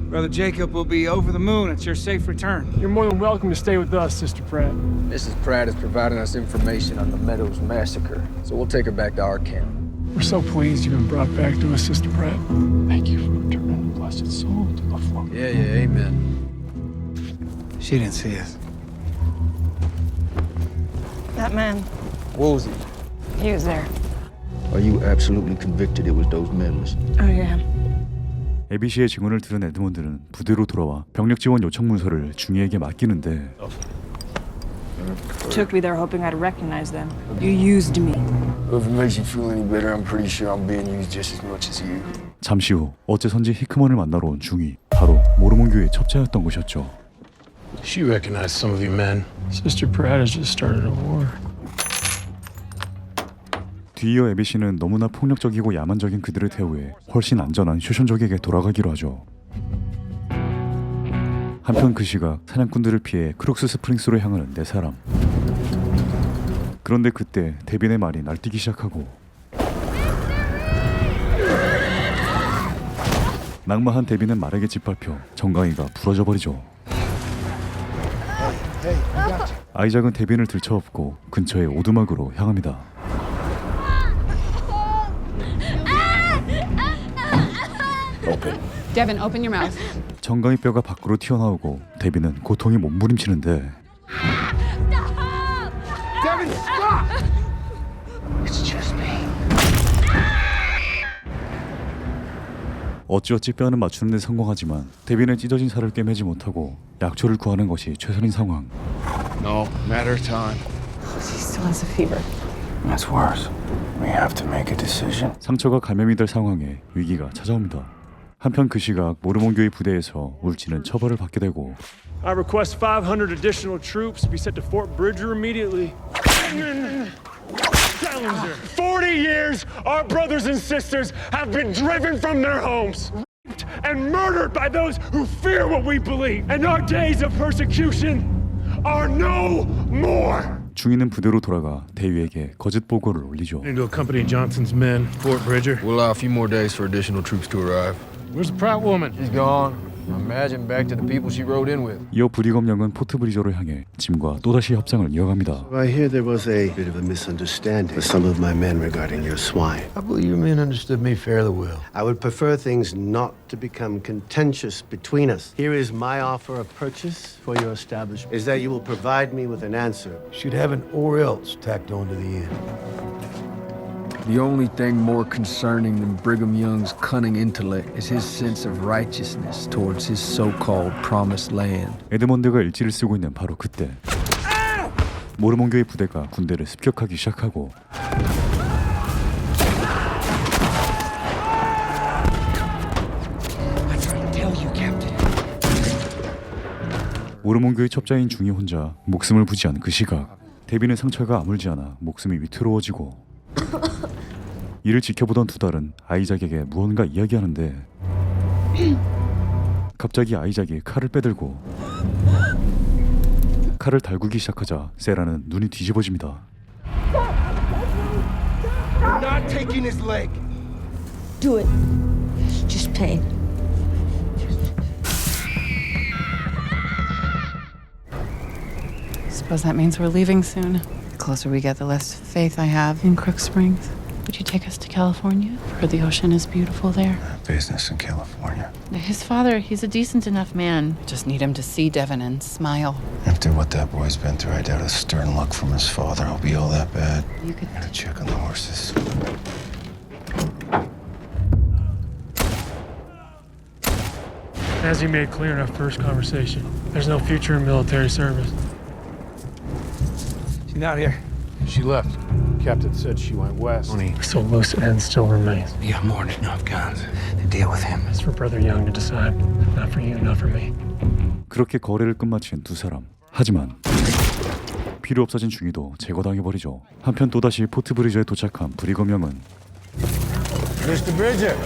Brother Jacob will be over the moon at your safe return. You're more than welcome to stay with us, Sister Pratt. Mrs. Pratt is providing us information on the Meadows massacre, so we'll take her back to our camp. We're so pleased you've been brought back to us, Sister Pratt. Thank you for returning a blessed soul to the flock. Yeah, amen. She didn't see us. That man, What was he? he was there. Are you absolutely convicted it was those men, miss? Oh, yeah. 에비 씨의 증언을 들은 에드먼드는 부대로 돌아와 병력 지원 요청 문서를 중위에게 맡기는데 Took me there hoping I'd recognize them. You used me. If it makes you feel any better, I'm pretty sure I'm being used just as much as you. 잠시 후 어째선지 히크먼을 만나러 온 중위, 바로 모르몬 교회의 첩자였던 것이었죠. She recognized some of you men. Sister Pratt has just started a war. 뒤이어 에비 씨는 너무나 폭력적이고 야만적인 그들의 태우에 훨씬 안전한 쇼션족에게 돌아가기로 하죠. 한편 그 시각 사냥꾼들을 피해 크룩스 스프링스로 향하는 네 사람. 그런데 그때 데빈의 말이 날뛰기 시작하고 낙마한 데빈은 말에게 짓밟혀 정강이가 부러져 버리죠. 아이작은 데빈을 들쳐업고 근처의 오두막으로 향합니다. Devin, open your mouth. 정강이 뼈가 밖으로 튀어나오고 데빈은 고통이 몸부림치는데 Devin, stop! It's just me. 어찌어찌 뼈는 맞추는 데 성공하지만 데빈의 찢어진 살을 꿰매지 못하고 약초를 구하는 것이 최선인 상황. No, matter of time. He still has a fever. That's worse. We have to make a decision. 상처가 감염이 될 상황에 위기가 찾아옵니다. 한편 그 시각 모르몬 교회 부대에서 울지는 처벌을 받게 되고 I request 500 additional troops be sent to Fort Bridger immediately. Challenger, 40 years our brothers and sisters have been driven from their homes, raped and murdered by those who fear what we believe, and our days of persecution are no more. 중위는 부대로 돌아가 대위에게 거짓 보고를 올리죠. To accompany Johnson's men, Fort Bridger. We'll allow a few more days for additional troops to arrive. Where's the Pratt woman? She's gone. I imagine back to the people she rode in with. 이어 브리검령은 포트 브리저로 향해 짐과 또다시 협상을 이어갑니다. I hear there was a bit of a misunderstanding with some of my men regarding your swine. I believe your men understood me fairly well. I would prefer things not to become contentious between us. Here is my offer of purchase for your establishment, is that you will provide me with an answer. Should have an or else tacked on to the end. The only thing more concerning than Brigham Young's cunning intellect is his sense of righteousness towards his so-called promised land. 에드먼드가 일지를 쓰고 있는 바로 그때 모르몬 교회 부대가 군대를 습격하기 시작하고 모르몬 교회 첩자인 중이 혼자 목숨을 부지한 그 시각 데빈의 상처가 아물지 않아 목숨이 위태로워지고 이를 지켜보던 두 달은 아이작에게 무언가 이야기하는데 갑자기 아이작이 칼을 빼들고 칼을 달구기 시작하자 세라는 눈이 뒤집어집니다. We're not taking his leg. Do it. Just pain. Suppose that means we're leaving soon. The closer we get, the less faith I have in Crook Springs. Would you take us to California? Heard the ocean is beautiful there. Business in California. His father, he's a decent enough man. Just need him to see Devin and smile. After what that boy's been through, I doubt a stern look from his father will be all that bad. You could Gotta check on the horses. As he made clear in our first conversation, there's no future in military service. She's not here. She left. Captain said she went west. So loose end still remains. You got more than enough guns to deal with him. It's for Brother Young to decide. Not for you, not for me. 그렇게 거래를 끝마친 두 사람. 하지만 필요 없어진 중위도 제거당해버리죠. 한편 또다시 포트 브리저에 도착한 브리검 형은 Mr. Bridger,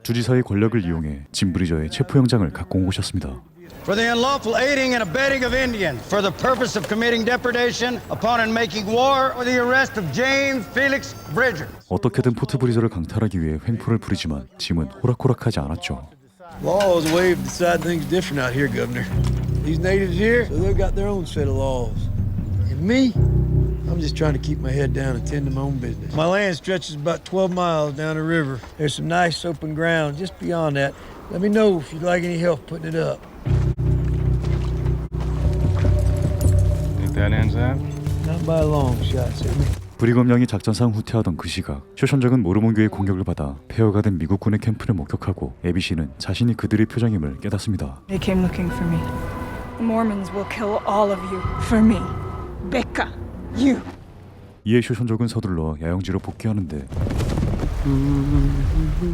주지사의 권력을 이용해 짐 브리저의 체포영장을 갖고 온 곳이었습니다. For the unlawful aiding and abetting of Indians for the purpose of committing depredation upon and making war, or the arrest of James Felix Bridger. 어떻게든 포트 브리저를 강탈하기 위해 횡포를 부리지만 짐은 호락호락하지 않았죠. Laws wave decide things different out here, Governor. These natives here, so they've got their own set of laws. And me, I'm just trying to keep my head down and tend to my own business. My land stretches about 12 miles down the river. There's some nice open ground just beyond that. Let me know if you'd like any help putting it up. Think that ends up? Not by a long shot, Sammy. 브리검 양이 작전상 후퇴하던 그 시각 쇼션적은 모르몬교의 공격을 받아 폐허가 된 미국군의 캠프를 목격하고 에비씨는 자신이 그들의 표정임을 깨닫습니다. They came looking for me. The Mormons will kill all of you for me. Becca, you. 이에 쇼션족은 서둘러 야영지로 복귀하는데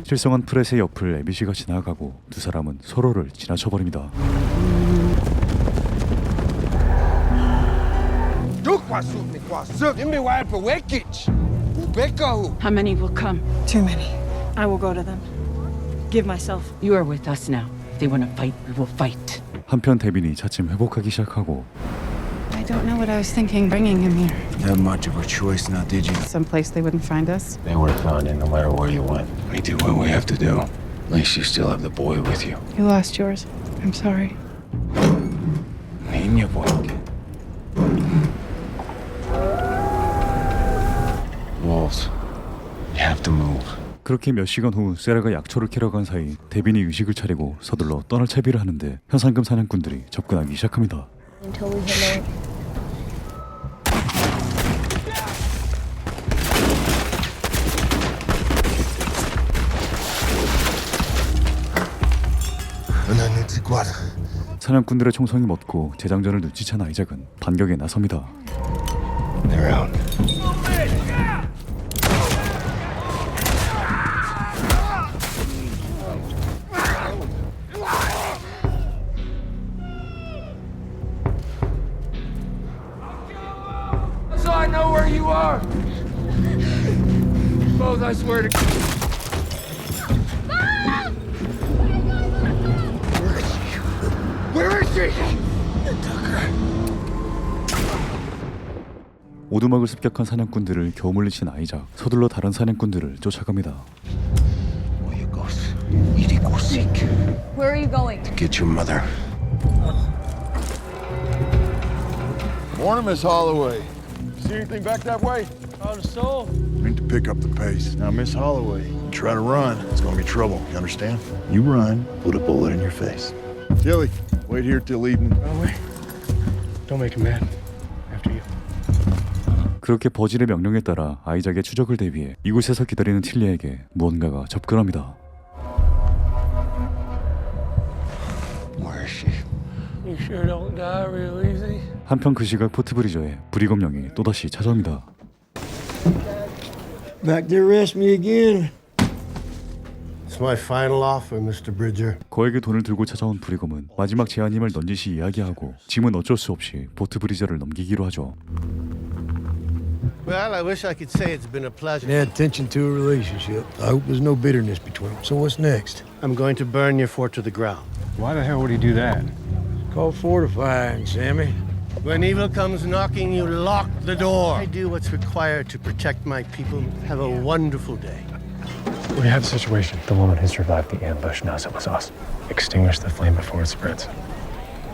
실성한 프렛의 옆을 에비씨가 지나가고 두 사람은 서로를 지나쳐버립니다. How many will come? Too many. I will go to them. Give myself. You are with us now. If they want to fight, we will fight. 한편 데빈이 차츰 회복하기 시작하고 I don't know what I was thinking bringing him here. Not much of a choice now, did you? Someplace they wouldn't find us. They would have found it no matter where you went. We do what we have to do. At least you still have the boy with you. You lost yours. I'm sorry. Niño boy. Wolves, you have to move. 그렇게 몇 시간 후 세라가 약초를 캐러 간 사이 데빈이 의식을 차리고 서둘러 떠날 채비를 하는데 현상금 사냥꾼들이 접근하기 시작합니다. Until we hit it. 사냥꾼들의 총성이 멎고 재장전을 눈치챈 아이작은 반격에 나섭니다. They're out. So I know where you are. Both, I swear to. Where is she? 오두막을 습격한 사냥꾼들을 겨우 물리친 아이작 서둘러 다른 사냥꾼들을 쫓아갑니다. Where are you going? Get your mother. Morning, Miss Holloway. See anything back that way? On the soul. Need to pick up the pace. Now, Miss Holloway. Try to run, it's gonna be trouble. You understand? You run, put a bullet in your face. Tilly, wait here till evening. Don't make him mad. After you. 그렇게 버질의 명령에 따라 아이작의 추적을 대비해 이곳에서 기다리는 틸리에게 무언가가 접근합니다. Where is she? You sure don't die real easy? 한편 그 시각 포트 브리저에 브리검령이 또다시 찾아옵니다. Back to arrest me again. It's my final offer, Mr. Bridger. 거액의 돈을 들고 찾아온 브리검은 마지막 제안임을 넌지시 이야기하고 짐은 어쩔 수 없이 포트 브리저를 넘기기로 하죠. Well, I wish I could say it's been a pleasure. Add attention to a relationship. I hope there's no bitterness between them. So what's next? I'm going to burn your fort to the ground. Why the hell would he do that? It's called fortifying, Sammy. When evil comes knocking, you lock the door. I do what's required to protect my people. Have a wonderful day. We have a situation. The woman who survived the ambush knows it was us. Extinguish the flame before it spreads.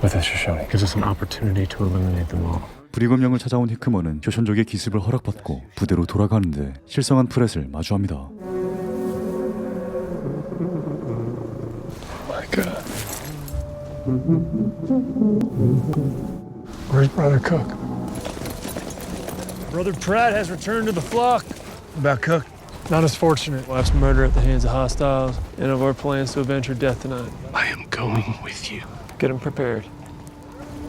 With the Shoshone, gives us an opportunity to eliminate them all. 브리검령을 찾아온 히크먼은 쇼션족의 기습을 허락받고 부대로 돌아가는데 실성한 프렛을 마주합니다. My God. Where's Brother Cook? Brother Pratt has returned to the flock. About Cook? Not as fortunate. Wife's murder at the hands of hostiles and of our plans to avenge her death tonight. I am going with you. Get him prepared.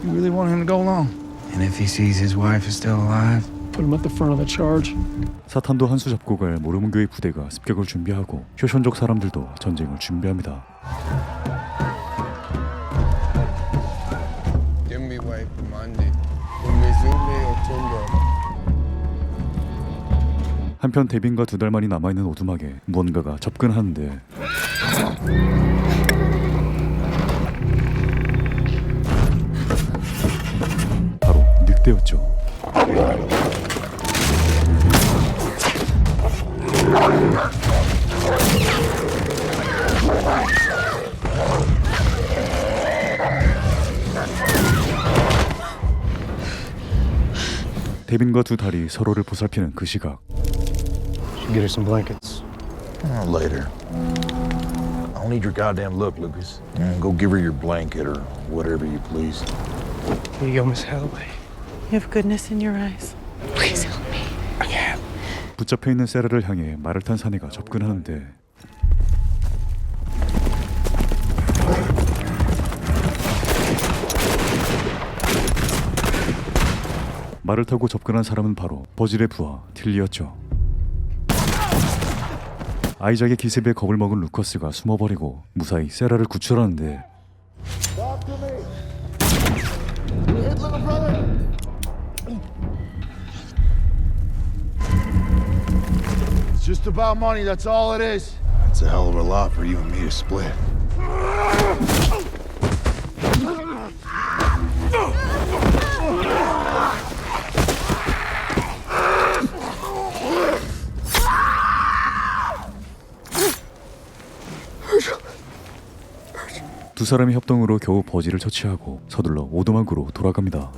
You really want him to go along? And if he sees his wife is still alive? Put him at the front of the charge. 사탄도 한 수 잡고 갈 모르몬교의 부대가 습격을 준비하고 쇼션족 사람들도 전쟁을 준비합니다. Give me wife Monday. Give me Sunday or Tunde. 한편 데빈과 2달 만이 남아있는 오두막에 무언가가 접근하는데 바로 늑대였죠. 데빈과 2달이 서로를 보살피는 그 시각 Get her some blankets. Later. I don't need your goddamn look, Lucas. Go give her your blanket or whatever you please. Here you go, Miss Hathaway. You have goodness in your eyes. Please help me. I can't. 붙잡혀 있는 세라를 향해 말을 탄 사내가 접근하는데 말을 타고 접근한 사람은 바로 버질의 부하 틸리였죠. 아이작의 기습에 겁을 먹은 루커스가 숨어버리고 무사히 세라를 구출하는데 It's just about money, that's all it is. That's a hell of a lot for you and me to split. 두 사람이 협동으로 겨우 버지를 처치하고 서둘러 오두막으로 돌아갑니다.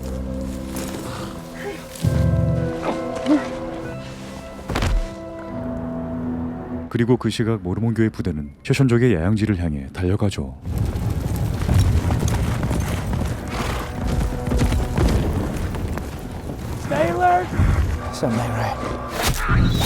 그리고 그 시각 모르몬교의 부대는 쇼션족의 야영지를 향해 달려가죠. Stay alert! Something ain't right.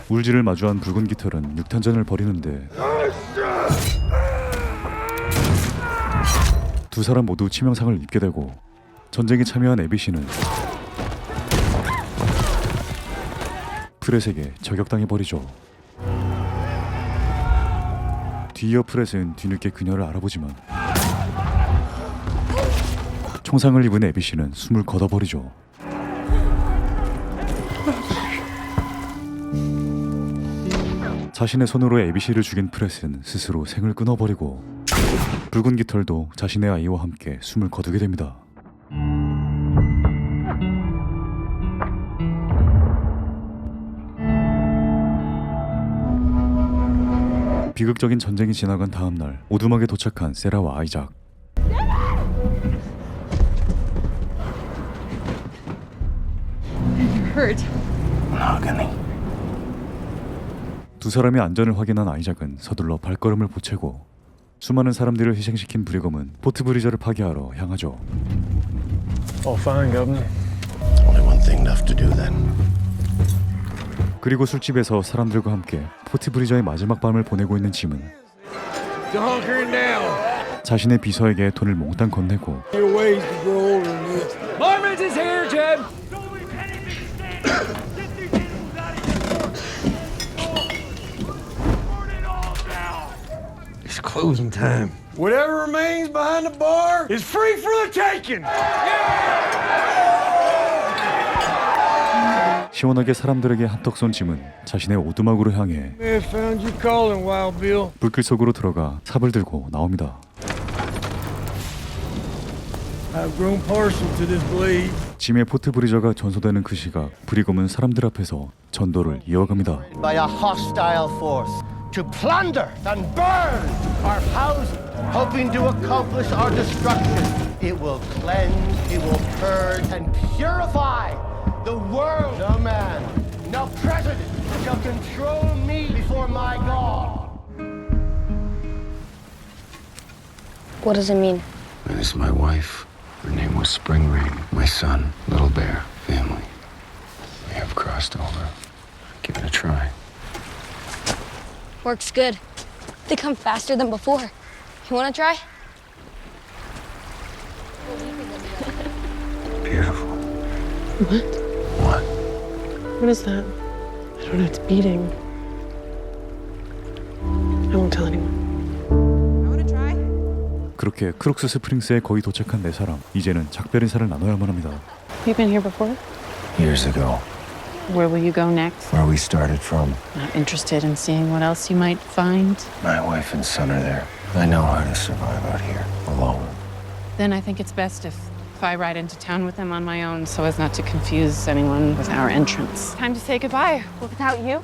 울지를 마주한 붉은 깃털은 육탄전을 벌이는데 두 사람 모두 치명상을 입게 되고 전쟁에 참여한 에비시는 프렛에게 저격당해버리죠. 뒤이어 프렛은 뒤늦게 그녀를 알아보지만 총상을 입은 에비시는 숨을 걷어버리죠. 자신의 손으로 에비시를 죽인 프렛은 스스로 생을 끊어버리고 붉은 깃털도 자신의 아이와 함께 숨을 거두게 됩니다. 비극적인 전쟁이 지나간 다음 날 오두막에 도착한 세라와 아이작. Hurt. 두 사람의 안전을 확인한 아이작은 서둘러 발걸음을 보채고 수많은 사람들을 희생시킨 브리검은 포트 브리저를 파괴하러 향하죠. All fine, Governor. Only one thing left to do then. 그리고 술집에서 사람들과 함께 포트 브리저의 마지막 밤을 보내고 있는 짐은 Hunkering down. 자신의 비서에게 돈을 몽땅 건네고 There are ways to grow older than this. Marmons is here, Jim! It's closing time. Whatever remains behind the bar is free for the taking. 시원하게 사람들에게 한턱 쏜 짐은 자신의 오두막으로 향해 Man found you calling, Wild Bill. 불길 속으로 들어가 삽을 들고 나옵니다. I've grown partial to this blade. 짐의 포트브리저가 전소되는 그 시각 브리검은 사람들 앞에서 전도를 이어갑니다. By a hostile force to plunder and burn our houses, hoping to accomplish our destruction. It will cleanse, it will purge and purify the world. No man, no president shall control me before my God. What does it mean? This is my wife. Her name was Spring Rain. My son, Little Bear. Family. We have crossed over. Give it a try. Works good. They come faster than before. You want to try? Beautiful. What? What? What is that? I don't know. It's beating. I won't tell anyone. 그렇게 크룩스 스프링스에 거의 도착한 네 사람. 이제는 작별 인사를 나눠야만 합니다. You've been here before? Years ago, Where will you go next? where we started from. Not interested in seeing what else you might find? My wife and son are there. I know how to survive out here, alone. Then I think it's best if I ride into town with them on my own so as not to confuse anyone with our entrance. Time to say goodbye. Without you,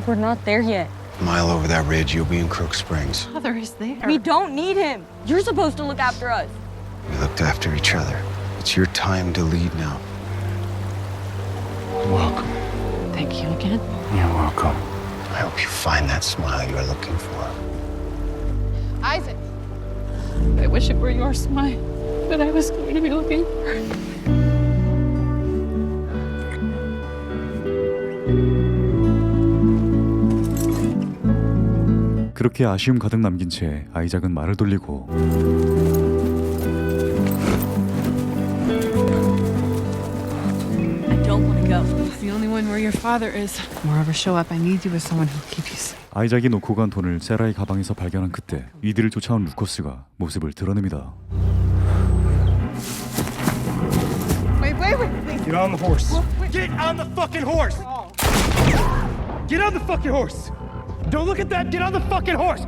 we're not there yet. A mile over that ridge, you'll be in Crook Springs. Father is there. We don't need him. You're supposed to look after us. We looked after each other. It's your time to lead now. Welcome. Thank you again. You're welcome. I hope you find that smile you're looking for. Isaac. I wish it were your smile that I was going to be looking for. 그렇게 아쉬움 가득 남긴 채 아이작은 말을 돌리고 I don't want to go. It's the only one where your father is. If more ever show up, I need you as someone who'll keep you safe. 아이작이 놓고 간 돈을 세라의 가방에서 발견한 그때 이들을 쫓아온 루커스가 모습을 드러냅니다. Wait. Get on the horse. Get on the fucking horse. Get on the fucking horse. Don't look at that. Get on the fucking horse.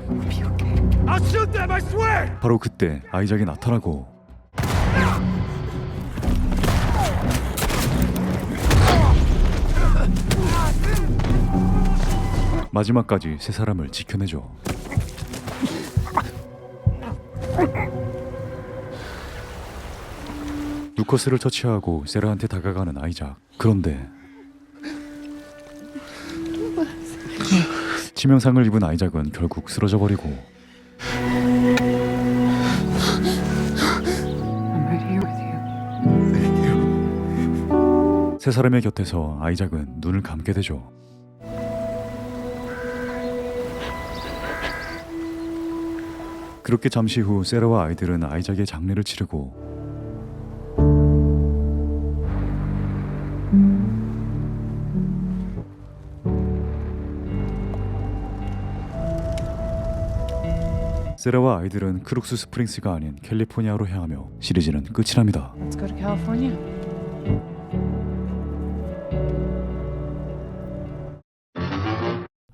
I'll shoot them. I swear. 바로 그때 아이작이 나타나고 마지막까지 세 사람을 지켜내죠. 루커스를 처치하고 세라한테 다가가는 아이작. 그런데 치명상을 입은 아이작은 결국 쓰러져 버리고 I'm right here with you. 세 사람의 곁에서 아이작은 눈을 감게 되죠. 그렇게 잠시 후 세라와 아이들은 아이작의 장례를 치르고 세라와 아이들은 크룩스 스프링스가 아닌 캘리포니아로 향하며 시리즈는 끝이 납니다. Let's go to California.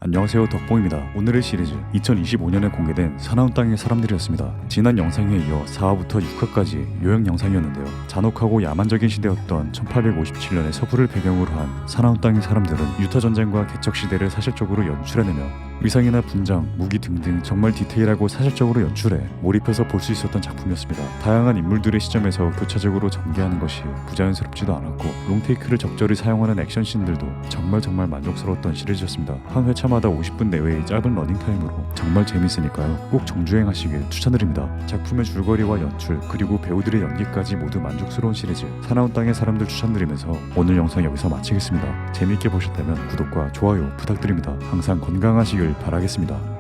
안녕하세요, 덕봉입니다. 오늘의 시리즈 2025년에 공개된 사나운 땅의 사람들이었습니다. 지난 영상에 이어 4화부터 6화까지 요약 영상이었는데요. 잔혹하고 야만적인 시대였던 1857년의 서부를 배경으로 한 사나운 땅의 사람들은 유타 전쟁과 개척 시대를 사실적으로 연출해내며 의상이나 분장, 무기 등등 정말 디테일하고 사실적으로 연출해 몰입해서 볼 수 있었던 작품이었습니다. 다양한 인물들의 시점에서 교차적으로 전개하는 것이 부자연스럽지도 않았고 롱테이크를 적절히 사용하는 액션씬들도 정말 만족스러웠던 시리즈였습니다. 한 회차마다 50분 내외의 짧은 러닝타임으로 정말 재밌으니까요. 꼭 정주행하시길 추천드립니다. 작품의 줄거리와 연출 그리고 배우들의 연기까지 모두 만족스러운 시리즈 사나운 땅의 사람들 추천드리면서 오늘 영상 여기서 마치겠습니다. 재미있게 보셨다면 구독과 좋아요 부탁드립니다. 항상 건강하시길 바라겠습니다.